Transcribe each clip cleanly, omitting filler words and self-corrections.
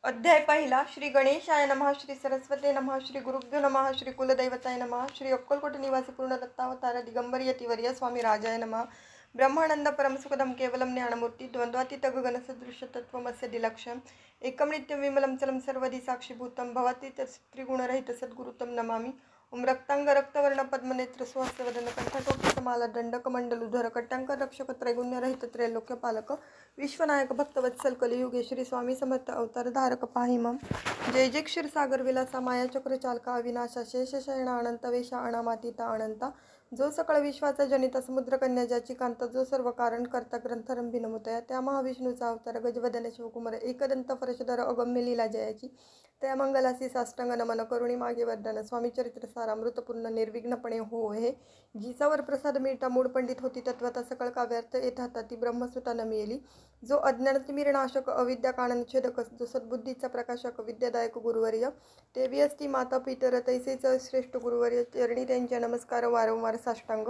अध्याय पहिला. श्री गणेशाय नमः. श्री सरस्वते नमः. श्री गुरुभ्यो नमः. श्री कुलदैवताय नमः. श्री अक्कलकोट निवासी पूर्ण दत्तावतार दिगंबर यतिवर्य स्वामी राजाय नमः. ब्रह्मानंद परमसुखदम केवलम ज्ञानमूर्ति द्वंद्वातीत गगन सदृश तत्वमस्य दिलक्षम एकम नित्यं विमलं चलं सर्वधि साक्षीभूतं भवतीत त्रिगुणरहित सद्गुरुतं नमामि. ओम रक्तांग रक्तवर्ण पद्मनेत्र स्वस्वदन कंठकोटिसमाला दंडकमंडलुधर कट्टांकर रक्षक त्रैगुण्यरहित त्रैलोक्यपालक विश्वनायक भक्तवत्सल कलियुगे श्री स्वामी समर्थ अवतार धारक पाहि मम. जय जय क्षीरसागर विलासा माया चक्र चालका अविनाशा शेषशयना अनंत वेशा अनामातीता अनंता जो सकळ विश्वाचा जनिता समुद्र कन्या ज्याची कांता जो सर्व कारण करता ग्रंथरंभी नमुतया त्या महाविष्णूचा अवतार गजवदन शिवकुमार एकदंत फरशधर अगम्य लीला जयाची त्या मंगलासी साष्टांग नमन करुणी मागे वर्धन स्वामी चरित्र सारामृतपूर्ण निर्विघ्नपणे हो हे जिचावर प्रसाद मिळता मूळ पंडित होती तत्वता सकळ काव्यार्थ येतात ती ब्रह्मसुता न मिळेली जो अज्ञानतिमिरनाशक अविद्या कारणछेदक जो सद्बुद्धीचा प्रकाशक विद्यादायक गुरुवर्य तेवी असती माता पितर तैसेच श्रेष्ठ गुरुवर्य चरणी त्यांच्या नमस्कार वारंवार साष्टांग.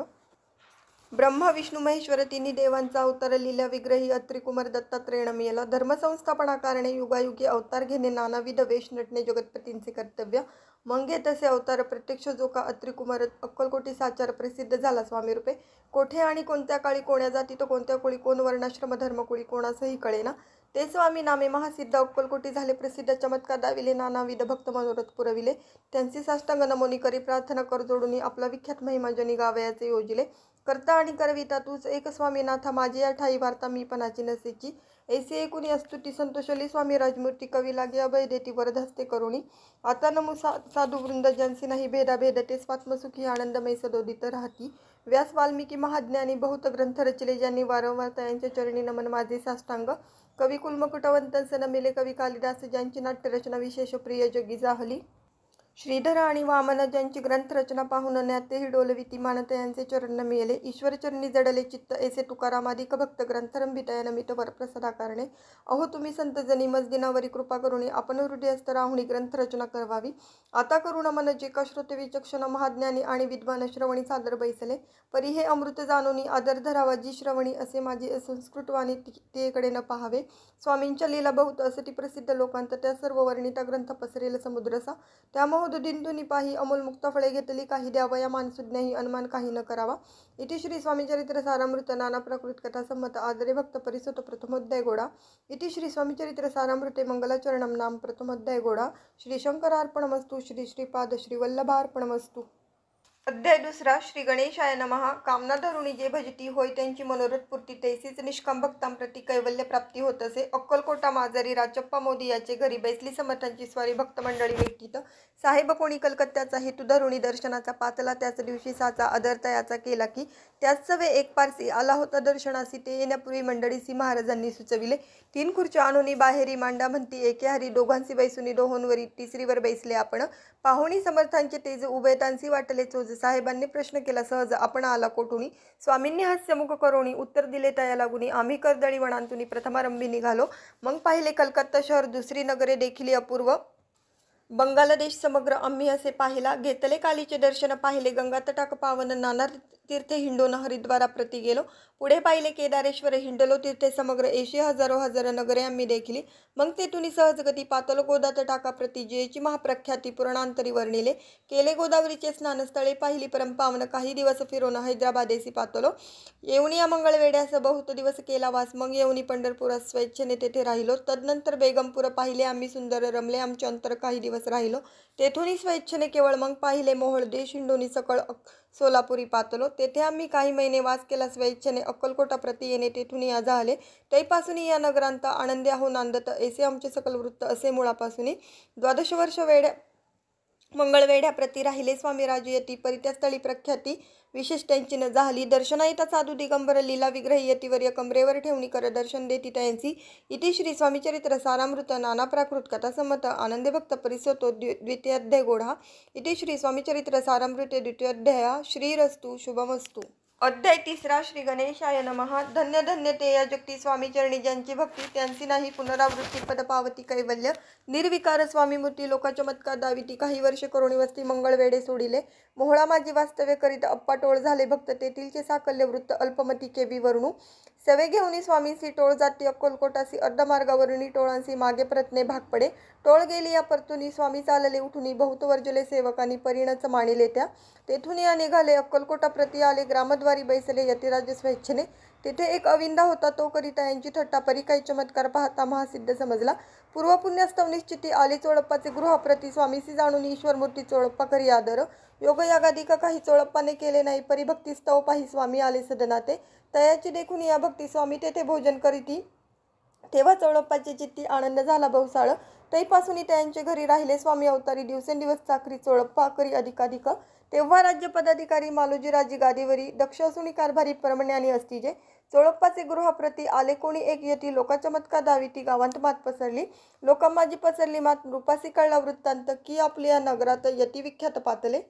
ब्रह्मा विष्णू महेश्वर तिन्ही देवांचा अवतार लीला विग्रही अत्रिकुमार दत्तात्रेय मिळाला. धर्मसंस्थापना कारणे युगायुगी अवतार घेणे नानाविध वेश नटणे जगतपतींचे कर्तव्य मंगे तसे अवतार प्रत्यक्ष जो का अत्रिकुमार अक्कलकोटी साचार प्रसिद्ध झाला स्वामी रूपे कोठे आणि कोणत्या काळी कोण्या जाती तो कोणत्या कुळी कोण वर्णाश्रम धर्मकुळी कोणासही कळेना ते स्वामी नामे महासिद्ध अक्कलकोटी झाले प्रसिद्ध चमत्कार दाविले नानाविध भक्त मनोरथ पुरविले त्यांची साष्टांग नमोनी करी प्रार्थना कर जोडून आपला विख्यात महिमा जनी गावयाचे योजिले करता आणि करविता तूच एक स्वामीनाथा माझी या ठाई वार्ता मी पणाची नसेची ऐसे एकूणी अस्तुती संतोषली स्वामी राजमूर्ती कवी लागे अभय देती वरदहस्ते करुणी आता नमु साधू वृंद ज्यांसी नाही भेदाभेद ते स्वात्मसुखी आनंदमय सदोदित राहती व्यास वाल्मिकी महाज्ञानी बहुत ग्रंथ रचले ज्यांनी वारंवार त्यांच्या चरणी नमन माझे साष्टांग कवी कुलमुकुटवंतंस नमिले कवी कालिदास ज्यांची नाट्यरचना विशेष प्रिय जगी जाहली श्रीधर आणि वामन ज्यांची ग्रंथरचना पाहून ज्ञातेही डोलविती मानत यांचे चरण मिळेले ईश्वरचरणी जडले चित्त ऐसे तुकारामादिक भक्त ग्रंथरंभितया नमित वरप्रसादा कारणे अहो तुम्ही संत जनी मजदिनावरी कृपा करुणी आपण हृदयस्थ राहुणी ग्रंथरचना करवावी आता करुण मन जे का श्रोते विचक्षण महाज्ञानी आणि विद्वान श्रवणी सादर बैसले परी हे अमृत जाणूनी आदर धरावा जी श्रवणी असे माझी संस्कृतवाणी तेकडे न पाहावे स्वामींच्या लीला बहुत असती प्रसिद्ध लोकांत त्या सर्व वर्णिता ग्रंथ पसरेल समुद्रसा त्या महोदुदिंदुनी पाही अमोल मुक्त फळे घेतली काही द्यावया मानसुज्ञाही अनुमान काही न करावा. इति श्री स्वामी चरित्र सारामृत नाना प्रकृत कथा संमत आदरे भक्त परिसोत प्रथमोध्याय गोडा. इति श्री स्वामी चरित्र सारामृते मंगलाचरणम नाम प्रथमोध्याय गोडा. श्री शंकरार्पणमस्तु. श्री श्रीपाद श्री वल्लभार्पणमस्तु. अध्याय दुसरा. श्री गणेशाय नमः. कामना धरुणी जे भजती होय त्यांची मनोरथ पूर्ती तैसीच निष्काम भक्तांप्रती कैवल्य प्राप्ती होत असे. अक्कलकोटा माजारी राचप्पा मोदी याचे घरी बैसली समर्थांची स्वारी भक्त मंडळी भेटीत साहेब कोणी कलकत्त्याचा हेतू धरुणी दर्शनाचा पातला त्याच दिवशी साचा आदरतयाचा केला की त्याच सवे एक पारसी आला होता दर्शनासी ते येण्यापूर्वी मंडळीसी महाराजांनी सुचविले 3 खुर्च्या आणूनी बाहेरी मांडा म्हणती एके हरी दोघांसी बैसुनी दोहोंवरी तिसरीवर बैसले आपण पाहुणी समर्थांचे तेज उभयतांसी वाटले चोज साहेबांनी प्रश्न केला सहज आपण आला कोठुनी स्वामींनी हास्यमुख करोनी उत्तर दिले तया लागुनी आम्ही कर्दळी वनांतुनी प्रथमारंभी निघालो मग पाहिले कलकत्ता शहर दुसरी नगरे देखील अपूर्व बंगाल देश समग्र आम्ही असे पाहिला घेतले कालीचे दर्शन पाहिले गंगा तटाक पावन नाना तीर्थे हिंडोन हरिद्वारा प्रति गेलो पुढे पाहिले केदारेश्वर हिंडलो तीर्थे समग्र एशी हजारो हजार नगरे आम्ही देखिली मग तेथून सहजगती पातलो गोदा तटाका प्रति जेची महाप्रख्याती पुराणांतरी वर्णिले केले गोदावरीचे स्नानस्थळे पाहिली परमपावन काही दिवस फिरोन हैदराबादेसी पातलो येऊनी या मंगळवेड्यास बहुत दिवस केला वास मग येऊनी पंढरपुरात स्वेच्छेने तेथे राहिलो तदनंतर बेगमपूर पाहिले आम्ही सुंदर रमले आमचे अंतर काही दिवस राहिलो तेथूनही स्वेच्छेने केवळ मग पाहिले मोहोळ देश हिंडोनी सकळ सोलापुरी पातलो तेथे आम्ही काही महिने वास केला स्वेच्छेने अक्कलकोटा प्रति येणे तेथून या झाले तैपासून या नगरांत आनंदी आहो नांदत ऐसे आमचे सकल वृत्त असे मुळापासून 12 वर्ष वेड्या मंगळवेढ्या प्रति राहिले स्वामी राजयती परित्यास्थळी प्रख्याती विशेष त्यांची न झाली दर्शनायता साधू दिगंबर लीला विग्रही यतिवर्य कमरेवर ठेवणी कर दर्शन देती त्यांची इति श्री स्वामी चरित्र सारामृत नाना प्राकृत कथा संमत आनंदे भक्त परिसोतो द्वितीयाध्याय गोढा. इति श्री स्वामी चरित्र सारामृते द्वितीयोध्याय. श्रीरस्तु शुभमस्तु. अध्याय 3 श्री गणेशाय नमः। धन्य धन्य ते या जगती स्वामी चरणी ज्यांची भक्ती, त्यांची नाही पुनरावृत्ती पद पावती कैवल्य। निर्विकार स्वामी मूर्ती लोका चमत्कार दाविती, काही वर्ष करुणी वस्ती मंगळ वेडे सोडिले। मोहळा माझी वास्तव्य करीत अप्पा टोळ झाले भक्त, तेथीलचे साकल्य वृत्त अल्पमती केबी वर्णू। सवे घेऊनी स्वामींसी टोळ जाती अक्कलकोटासी, अर्धमार्गावरुणी टोळांसी मागे प्रत्ने भाग पडे। टोळ गेली या परतुनी स्वामी चालले उठुनी, बहुत वर्जले सेवकांनी परिणच मानिले त्या। तेथून या निघाले अक्कलकोटा प्रति आले, ग्रामद्वारी बैसले यतिराज स्वेच्छेने। तेथे एक अविंदा होता तो करिता यांची थट्टा, परी काही चमत्कार पाहता महासिद्ध समजला। पूर्व पुण्यस्तव निश्चिती आले चोळप्पाचे गृहप्रती, स्वामीसी जाणून ईश्वर मूर्ती चोळप्पा करी आदर। योग यागादिक काही चोळप्पाने केले नाही, परी भक्ती स्तव पाही स्वामी आले सदनाते। तयाची देखून या भक्ती स्वामी तेथे भोजन करीती, तेव्हा चोळप्पाचे चित्ती आनंद झाला बहुसाळ। तैपासून त्यांचे घरी राहिले स्वामी अवतारी, दिवसेंदिवस चाकरी चोळप्पा करी अधिकाधिक। तेव्हा राज्य पदाधिकारी मालोजीराजी गादीवरी, दक्ष असूनी कारभारी परमण्याने असतीजे। चोळप्पाचे गृहप्रती आले कोणी एक यती, लोका चमत्कार दाविती गावांत मात पसरली। लोकांमाजी पसरली मात, रूपासी कळला वृत्तांत, की आपल्या नगरात यती विख्यात पातले।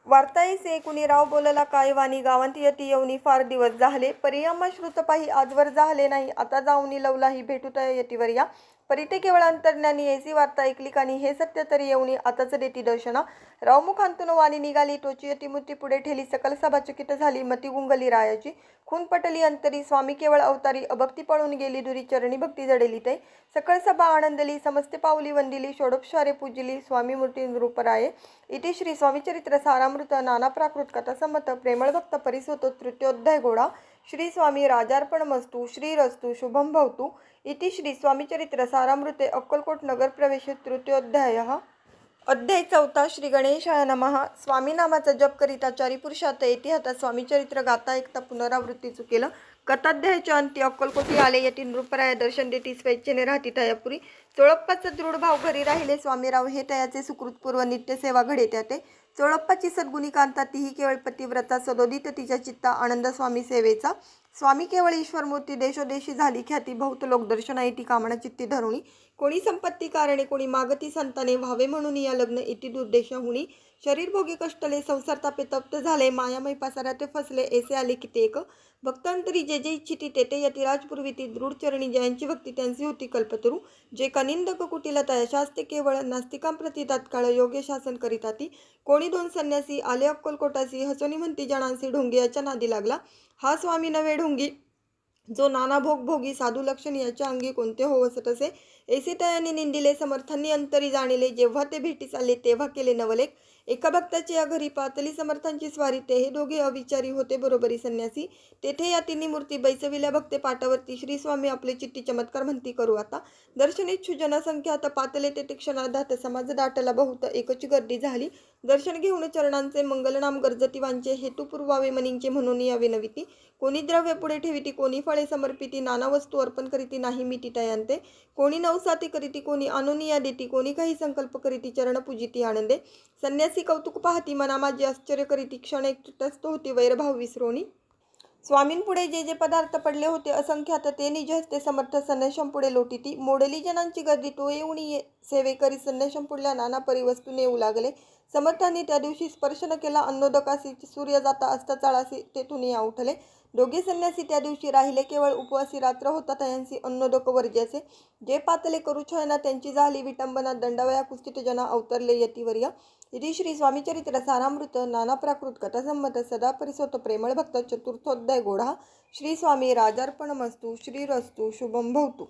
वार्तायसे कुणी राव बोलला काय वाणी, गावांत यती येऊनी फार दिवस झाले। परियामा श्रुत पाही आजवर झाले नाही, आता जाऊनी लवलाही भेटूतय यतीवर या। परी ते केवळ अंतर्ज्ञानी ऐसी वार्ता ऐकली कानी, हे सत्य तरी येऊनी आताच देती दर्शना। रावमुखांतून वाणी निघाली, तोची यती मूर्ती पुढे ठेली, सकल सभा चकित झाली, मती गुंगली रायाची। खून पटली अंतरी, स्वामी केवळ अवतारी, अभक्ती पळून गेली दुरी, चरणी भक्ती जडेली तै। सकळ सभा आनंदली, समस्ते पावली वंदिली, षोडोपचारे पूजिली, स्वामी मूर्ती नृपराये। इति श्री स्वामीचरित्र सारामृत नाना प्राकृत कथा संमत, प्रेमळ भक्त परिसोतो तृतीयोध्याय गोडा। श्री स्वामी राजार्पणमस्तु, श्रीरस्तु शुभम भवतु। इति श्री स्वामीचरित्र सारामृते अक्कलकोट नगर प्रवेश तृतीयोध्यायः। अध्याय 4 श्री गणेशाय नमः। स्वामी नामाचा जप करिता चारी पुरुषात येती हाता, स्वामीचरित्र गाता ऐकता पुनरावृत्ती चुकेल। कथाध्यायाच्या अंती अक्कलकोटी आले यती, नृपराया दर्शन देती स्वेच्छेने राहती तयापुरी। चोळप्पाचा दृढ भाव घरी राहिले स्वामीराव, हे तयाचे सुकृतपूर्व नित्य सेवा घडे त्याते। चोळप्पाची सद्गुणी कांता, तीही केवळ पतिव्रता, सदोदित तिच्या चित्ता आनंद स्वामी सेवेचा। स्वामी केवळ ईश्वर मूर्ती, देशोदेशी झाली ख्याती, बहुत लोक दर्शना येती कामना चित्ती धरुणी। कोणी संपत्ती कारणे, कोणी मागती संताने, व्हावे म्हणून या लग्न इति दुर्देशाहुनी। शरीर भोगी कष्टले, संसार तापे तप्त झाले, मायामय पासाराते फसले, ऐसे आले कित्येक। भक्तांतरी जे जे इच्छिती तेथे यतिराज पुरविती, दृढ चरणी ज्यांची भक्ती त्यांची होती कल्पतरू। जे कनिंदक कुटिलता शास्ते केवळ, नास्तिकांप्रती तात्काळ योग्य शासन करिताती। कोणी दोन संन्यासी आले अक्कलकोटासी, हसोनी म्हणती जणांसी, ढोंगी याच्या नादी लागला। हा स्वामी नवे ढोंगी, जो नाना भोग भोगी, साधू लक्षण याच्या अंगी कोणते हो वसतसे। ऐसे तयाने निंदिले, समर्थांनी अंतरी जाणिले, जेव्हा ते भेटीस आले तेव्हा केले नवलेख। एका भक्ताची या घरी पातली समर्थांची स्वारी, ते हे दोघे अविचारी होते बरोबरी संन्यासी। तेथे या तिन्ही मूर्ती बैसविल्या भक्ते पाटावरती, श्री स्वामी आपले चित्ती चमत्कार म्हणती करू आता। दर्शनेच्छू जनसंख्यात पातले ते क्षणार्धात, समाज दाटला बहुत, एकची गर्दी झाली। दर्शन घेऊन चरणांचे मंगलनाम गर्जती वांचे, हेतू पुरवावे मनींचे म्हणून या विनविती। कोणी द्रव्य पुढे ठेविती, कोणी फळे समर्पिती, नाना वस्तू अर्पण करीती नाही मिती तयांते। कोणी नवसाती करीती, कोणी अनुनिया देती, कोणी काही संकल्प करीती, चरण पूजिती आनंदे। संन्यासी कौतुक पाहती, मना माझे आश्चर्य करीती, क्षण एक तटस्थ होती वैरभाव विसरोनी। स्वामींपुढे जे जे पदार्थ पडले होते असंख्यात, ते निज हस्ते समर्थ संन्याशांपुढे लोटीती। मोडली जनांची गर्दी, तो येऊनी सेवेकरी, संन्याशांपुढल्या नाना परी वस्तू नेऊ लागले। समर्थांनी त्या दिवशी स्पर्श न केला अन्नोदकासी, सूर्य जाता असता चाळासी तेथून या उठले। दोघे संन्यासी त्या दिवशी राहिले केवळ उपवासी, रात्र होता तयांसी अन्नोदक वर्ज्याचे। जे पातले करू छळना त्यांची झाली विटंबना, दंडवया कुस्थित जना अवतरले यतिवर्य। इति श्री स्वामीचरित्र सारामृत नाना प्राकृत कथा संमत, सदा परिसोत प्रेमळ भक्त चतुर्थोध्याय गोढा। श्री स्वामी राजार्पणमस्तु, श्रीरस्तु शुभम भवतु।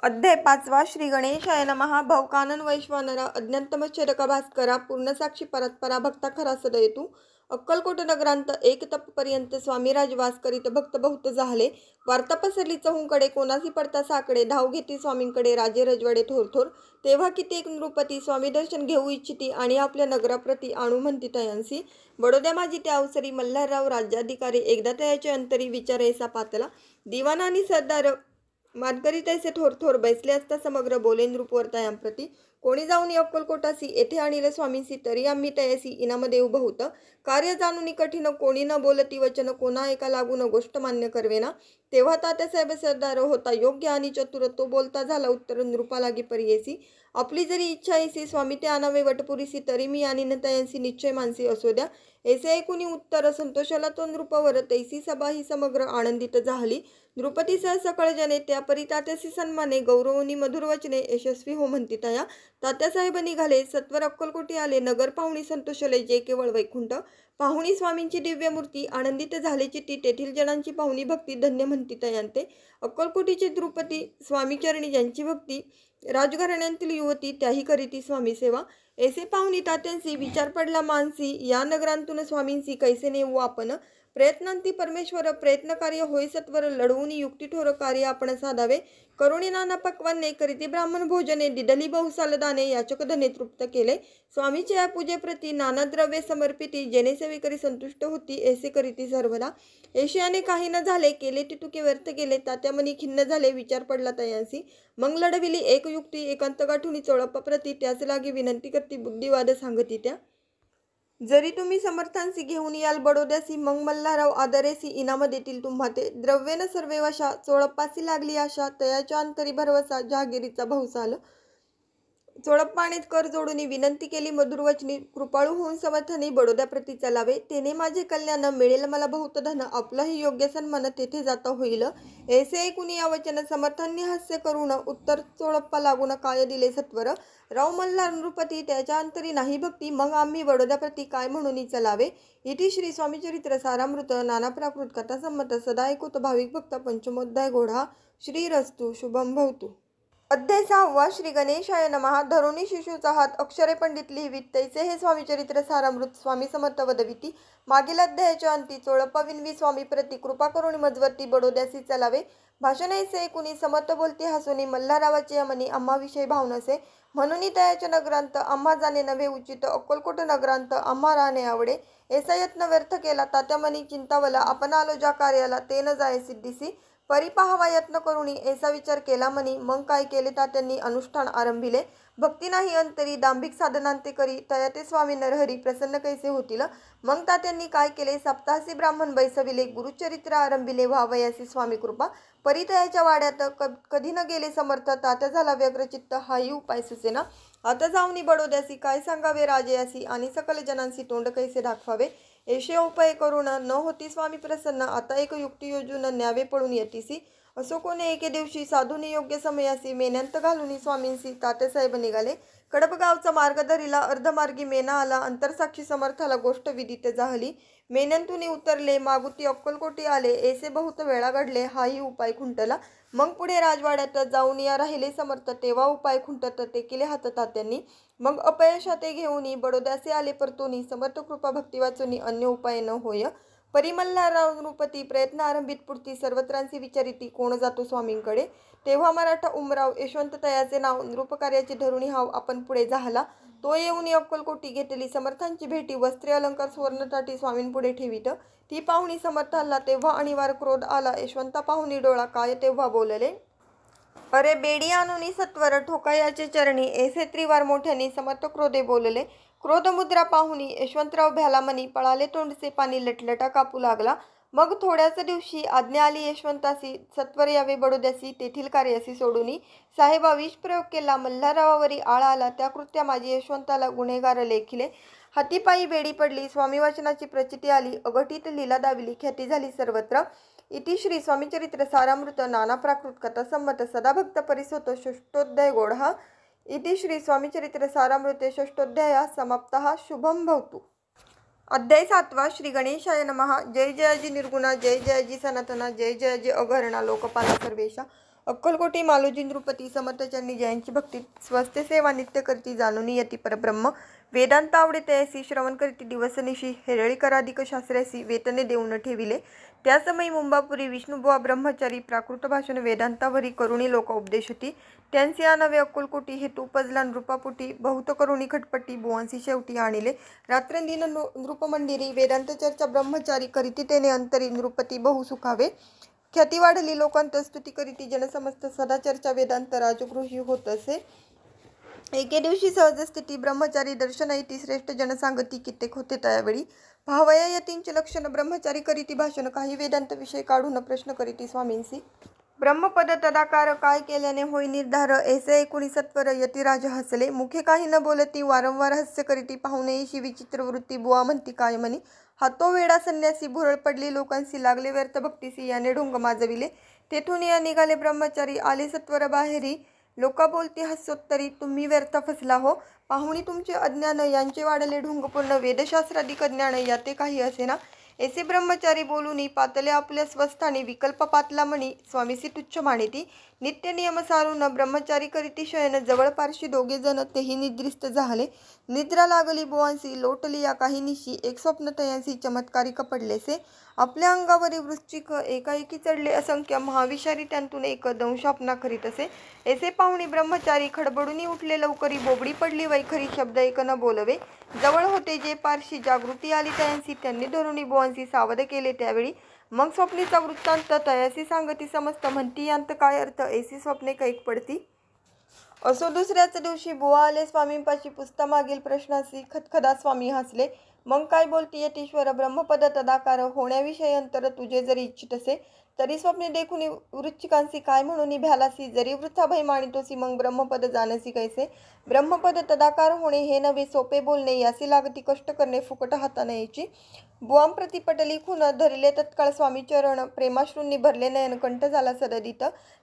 अध्याय 5 श्री गणेशाय नमः। भवकानन वैश्वानरा, अज्ञातमच्छेदक भास्करा, पूर्णसाक्षी परत्परा, भक्ता खरा सदयतु। अक्कलकोट नगरांत एक तपपर्यंत स्वामीराज वास करीत, भक्त बहुत झाले। वार्ता पसरली चहूकडे, कोणासी पडता साकडे, धाव घेती स्वामींकडे राजे रजवाडे थोरथोर। तेव्हा कित्येक नृपती स्वामी दर्शन घेऊ इच्छिती, आणि आपल्या नगराप्रती आणू म्हणती तयांसी। बडोद्या माझी त्या अवसरी, मल्हारराव राज्याधिकारी, एकदा तयाचे अंतरी विचारैसा पातला। दिवाण आणि सरदार मानकरी तैसे थोरथोर, बैसले असता समग्र बोले नृपवर तयांप्रती। कोणी जाऊन अक्कलकोटासी, येथे आणिले स्वामींसी, तरी आम्ही तयासी इनाम देऊ बहुत। कार्य जाणून कठीण, कोणी न बोलती वचन, कोणा एका लागून गोष्ट मान्य करवेना। तेव्हा तात्यासाहेब सरदार होता योग्य आणि चतुर, तो बोलता झाला उत्तर नृपा लागी परियेसी। आपली जरी इच्छा ऐसी स्वामी ते आणावे वटपुरीसी, तरी मी आणि तयांसी निश्चय मानसी असो द्या। ऐसे ऐकुनी उत्तर संतोषाला तो नृपवर तैसी सभा ही समग्र आनंदित झाली. नृपतीसह सकळ जने त्या परी तात्यासी सन्माने गौरवनी मधुर वचने यशस्वी हो म्हणतितया. तात्यासाहेब निघाले सत्वर अक्कलकोटी आले. नगर पाहुणी संतोषले जे केवळ वैकुंठ. पाहुणी स्वामींची दिव्य मूर्ती आनंदित झाले चित्ती. तेथील जनांची पाहुणी भक्ती धन्य म्हणतितयांते. अक्कलकोटीचे द्रुपती स्वामीचरणी ज्यांची भक्ती. राजघराण्यांतील युवती त्याही करीती स्वामी सेवा. ऐसे पाहुणी तात्यांसी विचार पडला मानसी. या नगरांतून स्वामींसी कैसे नेऊ आपण. प्रयत्नांती परमेश्वर प्रयत्न कार्य होय सत्वर. लढवून युक्ती ठोर कार्य आपण साधावे. करुणी नाना पक्वाने करीती ब्राह्मण भोजने. दिदली बहुसाल दाने याचक धने तृप्त केले. स्वामीचे या पूजेप्रती नाना द्रव्ये समर्पिती. जेने सेवेकरी संतुष्ट होती ऐसे करीती सर्वदा. ऐशियाने काही न झाले केले ती तुके व्यर्थ गेले. तात्या मनी खिन्न झाले विचार पडला तयांसी. मग लढविली एक युक्ती एकांत गाठुनी चोळप्पा प्रती. त्याच लागी विनंती करती बुद्धिवाद सांगती त्या. जरी तुम्ही समर्थांसी घेऊन याल बडोद्यासी. मग मल्हारराव आदरेसी इनाम देतील तुम्हा ते. द्रव्येन सर्वे वशा चोळप्पासी लागली आशा. तयाच्या अंतरी भरवसा जहागिरीचा बहुसाल. चोळप्पाने कर जोडून विनंती केली मधुर वचनी. कृपाळू होऊन समर्थाने बडोद्याप्रती चलावे. तेने माझे कल्याण मिळेल मला बहुत धन. आपलाही योग्य सन्मान तेथे जाता होईल. ऐसे ऐकून या वचन समर्थांनी हास्य करून. उत्तर चोळप्पा लागून काय दिले सत्वर. राव मल्हार नृपती त्याच्या अंतरी नाही भक्ती. मग आम्ही बडोद्याप्रती काय म्हणून चलावे. इति श्री स्वामीचरित्र सारामृत नाना प्राकृत कथा संमत सदा ऐकूत भाविक भक्त पंचमोध्याय घोडा. श्रीरस्तु शुभम भवतु. अध्याय 6. श्री गणेशाय नमः. धरुणी शिशूचा हात अक्षरे पंडित लिहिवीत तैसे हे स्वामीचरित्र सारामृत स्वामी समर्थ वदविती. मागील अध्यायाच्या अंती चोळप्पा विनवी स्वामी प्रती कृपा करुणी मजवर्ती बडोद्यासी चलावे. भाषण ऐसे ऐकुनी समर्थ बोलती हसुनी. मल्हारावाचे मनी आम्हाविषयी भाव नसे. म्हणून तयाच्या नगरांत आम्हा जाणे नव्हे उचित. अक्कलकोट नगरांत आम्हा राहणे आवडे. ऐसा यत्न व्यर्थ केला तात्या मनी चिंतावला. आपण आलो ज्या कार्याला ते न जाय सिद्धीसी. परी पाहावा यत्न करुणी ऐसा विचार केला मनी. मग काय केले तात्यांनी अनुष्ठान आरंभिले. भक्ती नाही अंतरी दांभिक साधनांते करी. तया ते स्वामी नरहरी प्रसन्न कैसे होतील. मग तात्यांनी काय केले सप्तासी ब्राह्मण बैसविले. गुरुचरित्र आरंभिले व्हावयासी स्वामी कृपा. परितयाच्या वाड्यात कधी न गेले समर्थ. तात्या झाला व्यग्रचित्त हाही उपाय सुचेना. आता जाऊनी बडोद्यासी काय सांगावे राजयासी. आणि सकल जनांसी तोंड कैसे दाखवावे. ऐसे उपाय करून न होती स्वामी प्रसन्न. आता एक युक्ती योजून न्यावे पळून येतीसी. असो कोणी एके दिवशी साधूनी योग्य समयासी. मेन्यांत घालूनी स्वामींसी तात्यासाहेब निघाले. कडप गावचा मार्ग धरिला. अर्धमार्गी मेना आला. अंतरसाक्षी समर्थाला गोष्ट विदित झाली. मेन्यांतून उतरले मागुती अक्कलकोटी आले. ऐसे बहुत वेळा घडले हाही उपाय खुंटला. मग पुढे राजवाड्यात जाऊन या राहिले समर्थ. तेव्हा उपाय खुंटत ते केले हात तात्यांनी. मग अपयशाते घेऊनी बडोद्यासे आले परतोनी. समर्थ कृपा भक्ती वाचुनी अन्य उपाय न होय. परिमल्हारराव नृपती प्रयत्न आरंभित पुरती. सर्वत्रांसी विचारिती कोण जातो स्वामींकडे. तेव्हा मराठा उमराव यशवंत तयाचे नाव. नृपकार्याची धरुणी हाव आपण पुढे झाला. तो येऊन अक्कलकोटी घेतली समर्थांची भेटी. वस्त्रे अलंकार सुवर्णताटी स्वामींपुढे ठेवीत. ती पाहुणी समर्थांना तेव्हा अनिवार्य क्रोध आला. यशवंता पाहुणी डोळा काय तेव्हा बोलले. अरे बेडी आणुनी सत्वर ठोकायाचे चरणी. ऐसे त्रिवार मोठ्याने समर्थ क्रोधे बोलले. क्रोधमुद्रा पाहुनी यशवंतराव भ्याला मनी. पळाले तोंडचे पाणी लटलटा कापू लागला. मग थोड्याच दिवशी आज्ञा आली यशवंतासी. सत्वर यावे बडोद्यासी तेथील कार्यासी सोडूनी. साहेबा विष प्रयोग केला मल्हाररावावरी आळ आला. त्या कृत्या माझी यशवंताला गुन्हेगार लेखिले. हातीपायी बेडी पडली. स्वामी वचनाची प्रचिती आली. अघटित लीला दाविली. ख्याती झाली सर्वत्र. इति श्री स्वामीचरित्र सारामृत नाना प्राकृत कथा संमत सदा भक्त परिसोत षष्ठोध्याय घोडा. इति श्री स्वामीचरित्र सारामृते षष्ठोध्याय समाप्तः. शुभम भवतु. अध्याय 7. श्री गणेशाय नमः. जय जयाजी निर्गुणा. जय जयाजी सनातना. जय जयाजी अघरणा लोकपाला सर्वेशा. अक्कलकोटी मालोजी नृपती समर्थचरणी जयांची भक्ती. स्वस्ते सेवा नित्य करती जाणून यती परब्रह्म. वेदांत आवडे तयासी श्रवण करीती दिवसनिशी. हेरळी कराधिक शास्त्रासी वेतने देऊन ठेविले. त्या समयी मुंबापुरी विष्णुबुवा ब्रह्मचारी प्राकृत भाषण वेदांतावरी करुणी लोक उपदेशती. त्यांचे आणावे अक्कलकोटी. हेतू उपजला नृपापुटी. बहुत करुणी खटपटी बुवांसी शेवटी आणिले. रात्रंदिन नृपमंदिरी वेदांत चर्चा ब्रह्मचारी करीती. तेने अंतरी नृपती बहु सुखावे. ख्याती वाढली लोकांत स्तुती करीती. जनसमस्त सदा चर्चा वेदांत राजगृही होत असे. एके दिवशी सहज स्थिती ब्रह्मचारी दर्शन येती. श्रेष्ठ जनसांगती कित्येक होते त्यावेळी. भावया यतींचे लक्षण ब्रह्मचारी करीती भाषण. काही वेदांत विषय काढून प्रश्न करीती स्वामींसी. ब्रह्मपद तदाकार काय केल्याने होई निर्धार ऐसे ऐकुणी सत्वर यतिराज हसले. मुखे काही न बोलती वारंवार हास्य करीती. पाहुणेशी विचित्र वृत्ती बुवा म्हणती काय म्हणी. हातो वेडा संन्यासी भुरळ पडली लोकांसी. लागले व्यर्थ भक्तीसी याने ढुंग माजविले. तेथून या निघाले ब्रह्मचारी आले सत्वर बाहेरी. लोका बोलती हास्योत्तरी तुम्ही व्यर्थ फसला हो. पाहुणी तुमचे अज्ञान यांचे वाढले ढुंग पूर्ण. वेदशास्त्राधिक ज्ञान याते काही असेना. ऐसे ब्रह्मचारी बोलूनी पातले आपल्या स्वस्थानी. विकल्प पातला म्हणी स्वामीसी तुच्छ मानिती. नित्य नियम सारून ब्रह्मचारी करीती शयन. जवळ पारशी दोघे जण तेही निद्रिस्त झाले. निद्रा लागली बुवांसी लोटली या काही निशी. एक स्वप्न तयांसी चमत्कारिक पडलेसे. आपल्या अंगावरी वृश्चिक एकाएकी चढले असंख्य. महाविषारी त्यांतून एक दंशापना करीत असे. ऐसे पाहुणी ब्रह्मचारी खडबडूनी उठले लवकरी. बोबडी पडली वैखरी शब्द एक न बोलवे. जवळ होते जे पारशी जागृती आली तयांसी. त्यांनी धरुणी बुवांसी सावध केले त्यावेळी. मग स्वप्नीचा वृत्तांत तयासी सांगती समस्त. म्हणती यांत काय अर्थ ऐसी स्वप्ने कैक पडती. असो दुसऱ्याच दिवशी बुवा आले स्वामींपाशी. पुसता मागील प्रश्नासी खदखदा स्वामी हसले. मग काय बोलती यतीश्वर ब्रह्मपद तदाकार होण्याविषयी अंतर तुझे जरी इच्छित असे तरी स्वप्ने देखून वृश्चिकांसी काय म्हणून भ्यालासी. जरी वृथा भय मानितोसी मग ब्रह्मपद जानसी कैसे. ब्रह्मपद तदाकार होणे हे नवे सोपे बोलणे. यासी लागती कष्ट करणे फुकट हाताने यायची. बुवांप्रती पटली खून धरले तत्काळ स्वामी चरण. प्रेमाश्रूंनी भरले नयन कंठ झाला सददित.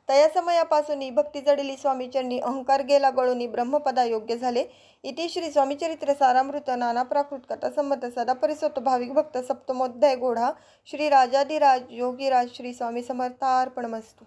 तया समयापासून भक्ती जडली स्वामी चरणी. अहंकार गेला गळूनी ब्रह्मपदा योग्य झाले. इति श्री स्वामीचरित्र सारामृत नाना प्राकृत कथा संमत सदा परिसोत भाविक भक्त सप्तमोध्याय गोढा. श्री राजाधिराज योगीराज श्री स्वामी समर्थार्पणमस्तु.